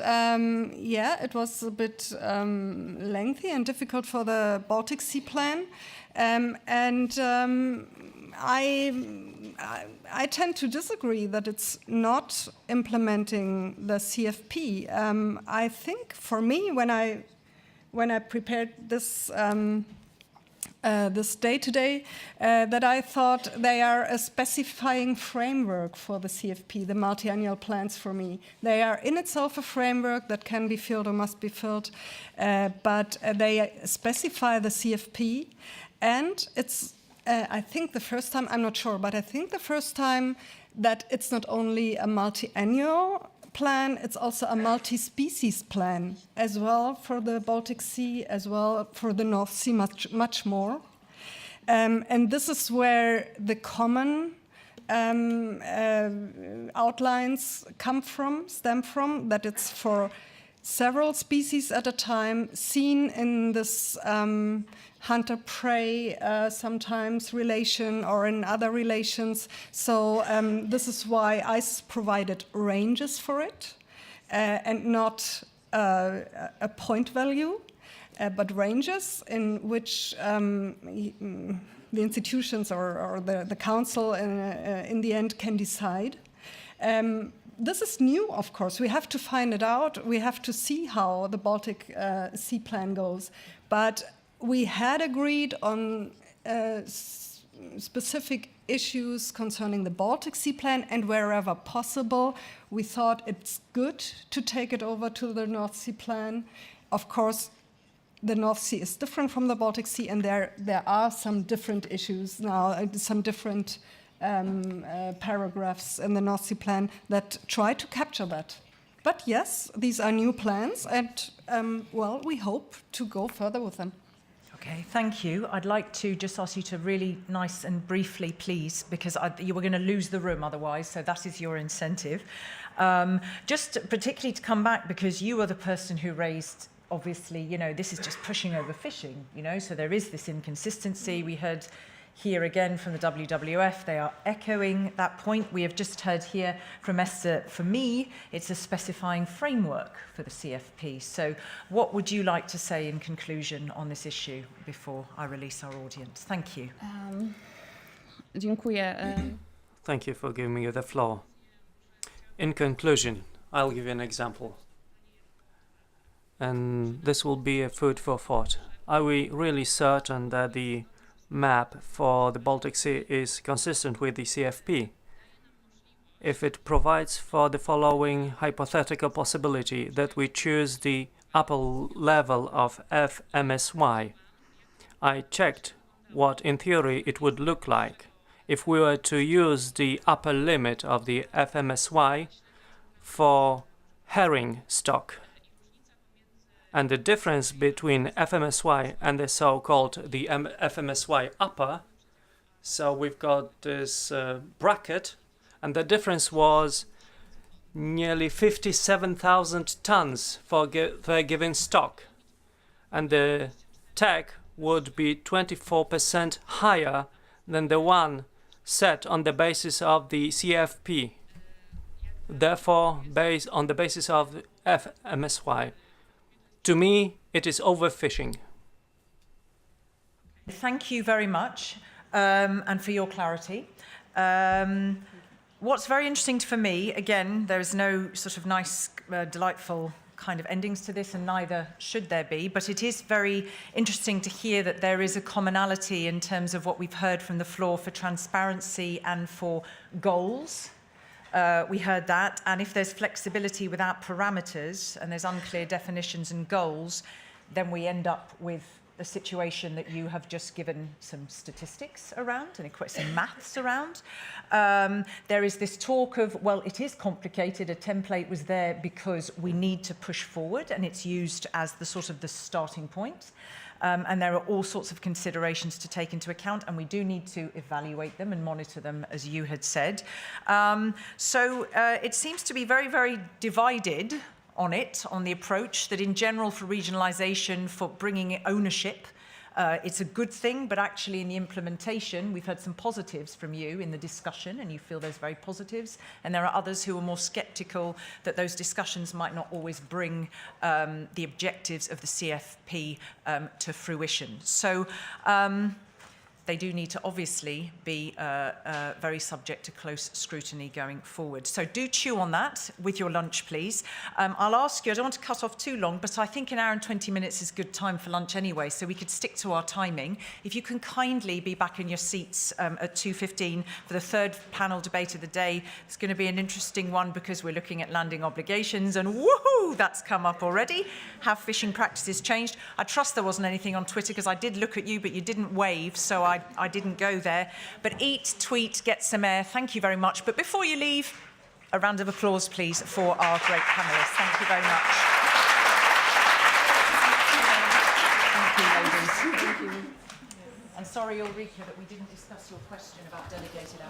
Speaker 2: yeah, it was a bit lengthy and difficult for the Baltic Sea plan. I tend to disagree that it's not implementing the CFP. I think for me, when I prepared this this day-to-day, that I thought they are a specifying framework for the CFP, the multi-annual plans for me. They are in itself a framework that can be filled or must be filled, but they specify the CFP, and it's I think the first time, I'm not sure, but I think the first time that it's not only a multi-annual plan, it's also a multi-species plan as well for the Baltic Sea, as well for the North Sea, much more. And this is where the common outlines stem from, that it's for several species at a time, seen in this hunter-prey sometimes relation or in other relations. So this is why ICE provided ranges for it and not a point value, but ranges in which the institutions or the council in the end can decide. This is new, of course. We have to find it out. We have to see how the Baltic Sea Plan goes. But we had agreed on specific issues concerning the Baltic Sea Plan, and wherever possible, we thought it's good to take it over to the North Sea Plan. Of course, the North Sea is different from the Baltic Sea, and there are some different issues now, some different paragraphs in the North Sea Plan that try to capture that. But yes, these are new plans, and well, we hope to go further with them.
Speaker 1: Okay, thank you. I'd like to just ask you to really nice and briefly, please, because you were going to lose the room otherwise, so that is your incentive. Just particularly to come back, because you are the person who raised, obviously, you know, this is just pushing overfishing, you know, so there is this inconsistency. We heard here again from the WWF, they are echoing that point. We have just heard here from Esther, for me, it's a specifying framework for the CFP. So what would you like to say in conclusion on this issue before I release our audience? Thank you.
Speaker 4: Dziękuję.
Speaker 5: Thank you for giving me the floor. In conclusion, I'll give you an example. And this will be a food for thought. Are we really certain that the map for the Baltic Sea is consistent with the CFP? If it provides for the following hypothetical possibility, that we choose the upper level of FMSY. I checked what in theory it would look like if we were to use the upper limit of the FMSY for herring stock. And the difference between FMSY and the so-called the FMSY upper, so we've got this bracket, and the difference was nearly 57,000 tons for a given stock. And the tag would be 24% higher than the one set on the basis of the CFP. Therefore, based on the basis of FMSY. To me, it is overfishing.
Speaker 1: Thank you very much, and for your clarity. What's very interesting for me, again, there is no sort of nice, delightful kind of endings to this, and neither should there be, but it is very interesting to hear that there is a commonality in terms of what we've heard from the floor for transparency and for goals. We heard that, and if there's flexibility without parameters and there's unclear definitions and goals, then we end up with a situation that you have just given some statistics around and some maths around. There is this talk of, well, it is complicated. A template was there because we need to push forward, and it's used as the sort of the starting point. And there are all sorts of considerations to take into account, and we do need to evaluate them and monitor them, as you had said. So it seems to be very, very divided on the approach, that in general for regionalisation, for bringing ownership, it's a good thing, but actually in the implementation, we've heard some positives from you in the discussion, and you feel there's very positives, and there are others who are more sceptical that those discussions might not always bring the objectives of the CFP to fruition. So they do need to obviously be very subject to close scrutiny going forward. So do chew on that with your lunch, please. I'll ask you, I don't want to cut off too long, but I think an hour and 20 minutes is good time for lunch anyway, so we could stick to our timing. If you can kindly be back in your seats at 2:15 for the third panel debate of the day. It's going to be an interesting one because we're looking at landing obligations, and woohoo, that's come up already. Have fishing practices changed? I trust there wasn't anything on Twitter, because I did look at you, but you didn't wave, so I I didn't go there. But eat, tweet, get some air. Thank you very much. But before you leave, a round of applause, please, for our great panellists. Thank you very much. Thank you, ladies. Thank you. And sorry, Ulrike, that we didn't discuss your question about delegated